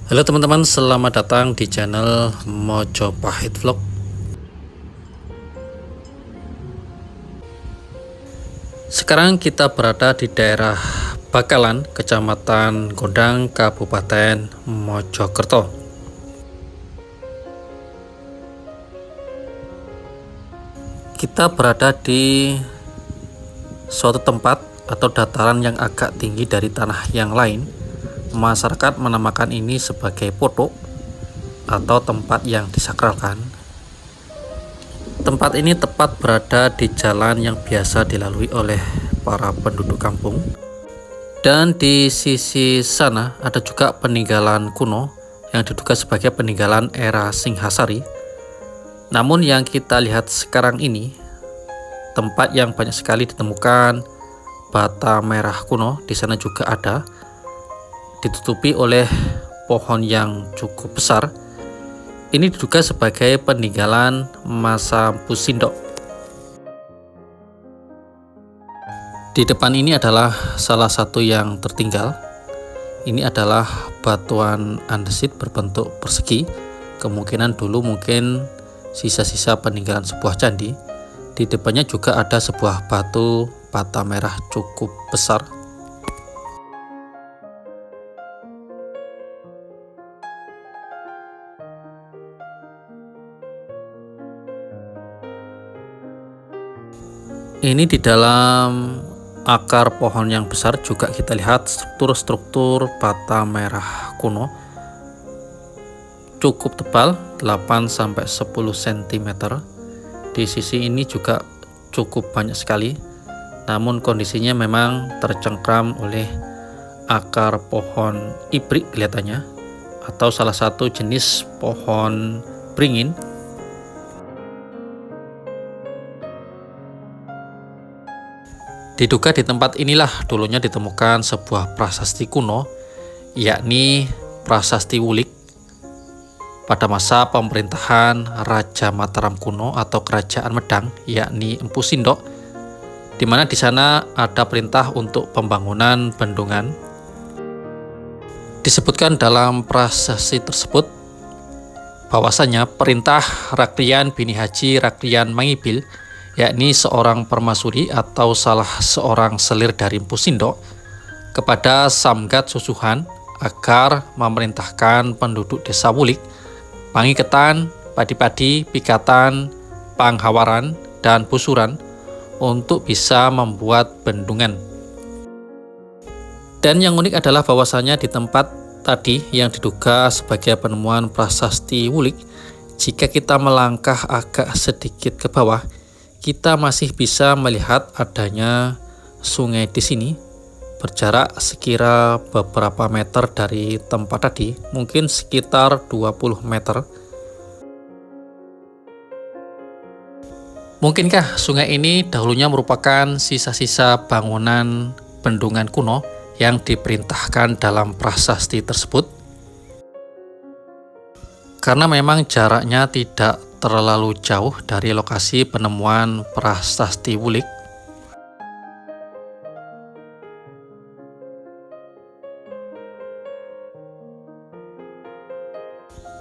Halo teman-teman, selamat datang di channel Mojopahit Vlog. Sekarang kita berada di daerah Bakalan, Kecamatan Gondang, Kabupaten Mojokerto. Kita berada di suatu tempat atau dataran yang agak tinggi dari tanah yang lain. Masyarakat menamakan ini sebagai potok atau tempat yang disakralkan. Tempat ini tepat berada di jalan yang biasa dilalui oleh para penduduk kampung. Dan di sisi sana ada juga peninggalan kuno yang diduga sebagai peninggalan era Singhasari. Namun yang kita lihat sekarang ini, tempat yang banyak sekali ditemukan bata merah kuno, di sana juga ada, ditutupi oleh pohon yang cukup besar. Ini diduga sebagai peninggalan masa Empu Sindok. Di depan ini adalah salah satu yang tertinggal. Ini adalah batuan andesit berbentuk persegi. Kemungkinan dulu mungkin sisa-sisa peninggalan sebuah candi. Di depannya juga ada sebuah batu bata merah cukup besar. Ini di dalam akar pohon yang besar juga kita lihat struktur-struktur bata merah kuno cukup tebal, 8-10 cm. Di sisi ini juga cukup banyak sekali, namun kondisinya memang tercengkram oleh akar pohon ibrik kelihatannya, atau salah satu jenis pohon beringin. Diduga di tempat inilah dulunya ditemukan sebuah prasasti kuno, yakni Prasasti Wulik pada masa pemerintahan Raja Mataram kuno atau Kerajaan Medang, yakni Empu Sindok, di mana di sana ada perintah untuk pembangunan bendungan. Disebutkan dalam prasasti tersebut bahwasanya perintah Raklian Bini Haji Raklian Mangibil, yakni seorang permasuri atau salah seorang selir dari Empu Sindok, kepada Samgat Susuhan agar memerintahkan penduduk desa Wulik, Pangiketan, Padi-Padi, Pikatan, Panghawaran, dan Busuran untuk bisa membuat bendungan. Dan yang unik adalah bahwasanya di tempat tadi yang diduga sebagai penemuan prasasti Wulik, jika kita melangkah agak sedikit ke bawah, kita masih bisa melihat adanya sungai di sini, berjarak sekira beberapa meter dari tempat tadi, mungkin sekitar 20 meter. Mungkinkah sungai ini dahulunya merupakan sisa-sisa bangunan bendungan kuno yang diperintahkan dalam prasasti tersebut? Karena memang jaraknya tidak terlalu jauh dari lokasi penemuan prasasti Wulik.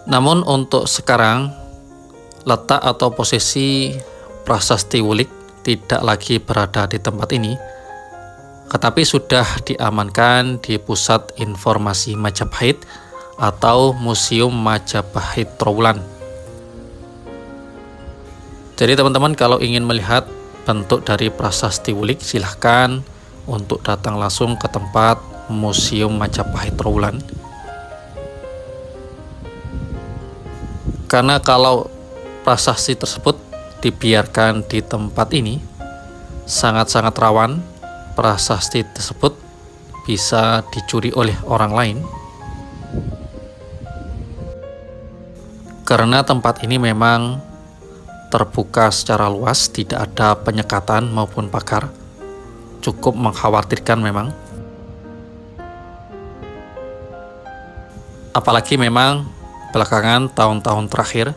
Namun untuk sekarang, letak atau posisi prasasti Wulik tidak lagi berada di tempat ini, tetapi sudah diamankan di Pusat Informasi Majapahit atau Museum Majapahit Trowulan. Jadi teman-teman, kalau ingin melihat bentuk dari prasasti Wulik, silahkan untuk datang langsung ke tempat Museum Majapahit Trowulan. Karena kalau prasasti tersebut dibiarkan di tempat ini, sangat-sangat rawan prasasti tersebut bisa dicuri oleh orang lain. Karena tempat ini memang terbuka secara luas, tidak ada penyekatan maupun pagar, cukup mengkhawatirkan memang. Apalagi memang belakangan tahun-tahun terakhir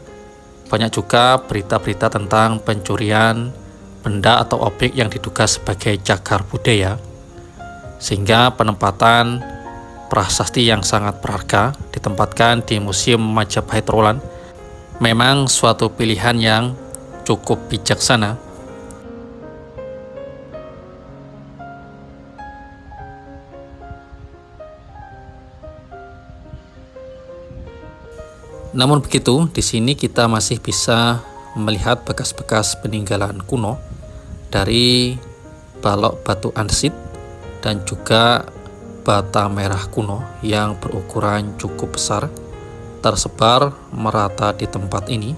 banyak juga berita-berita tentang pencurian benda atau objek yang diduga sebagai cagar budaya, sehingga penempatan prasasti yang sangat berharga ditempatkan di Museum Majapahit Roland memang suatu pilihan yang cukup bijaksana. Namun begitu, di sini kita masih bisa melihat bekas-bekas peninggalan kuno dari balok batu andesit dan juga bata merah kuno yang berukuran cukup besar tersebar merata di tempat ini.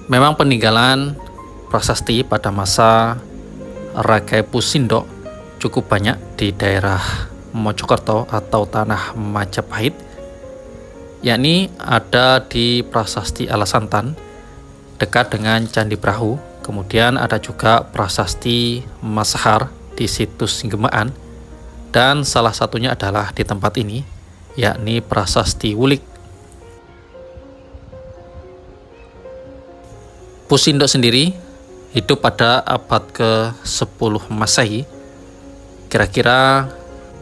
Memang peninggalan prasasti pada masa Rakai Pusindo cukup banyak di daerah Mojokerto atau tanah Majapahit, yakni ada di Prasasti Alasantan dekat dengan Candi Brahu, kemudian ada juga Prasasti Masahar di situs Singgemaan, dan salah satunya adalah di tempat ini, yakni Prasasti Wulik. Pusindo sendiri hidup pada abad ke-10 Masehi, kira-kira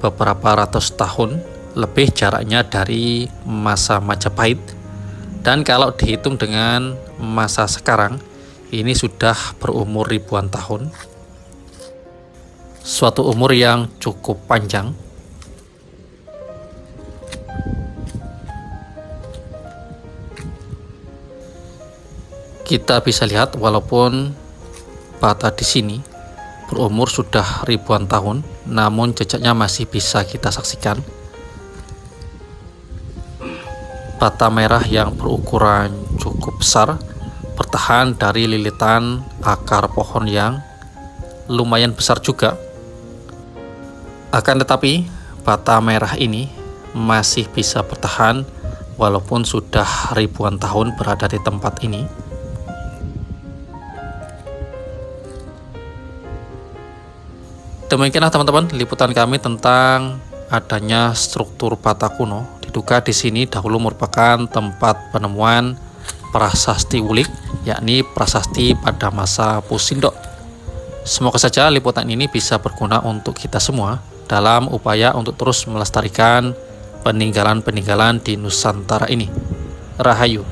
beberapa ratus tahun lebih jaraknya dari masa Majapahit, dan kalau dihitung dengan masa sekarang ini sudah berumur ribuan tahun, suatu umur yang cukup panjang. Kita bisa lihat walaupun bata di sini berumur sudah ribuan tahun, namun jejaknya masih bisa kita saksikan. Bata merah yang berukuran cukup besar bertahan dari lilitan akar pohon yang lumayan besar juga. Akan tetapi bata merah ini masih bisa bertahan walaupun sudah ribuan tahun berada di tempat ini. Demikianlah teman-teman liputan kami tentang adanya struktur bata kuno. Diduga di sini dahulu merupakan tempat penemuan prasasti Wulik, yakni prasasti pada masa Pusindo. Semoga saja liputan ini bisa berguna untuk kita semua dalam upaya untuk terus melestarikan peninggalan-peninggalan di Nusantara ini. Rahayu.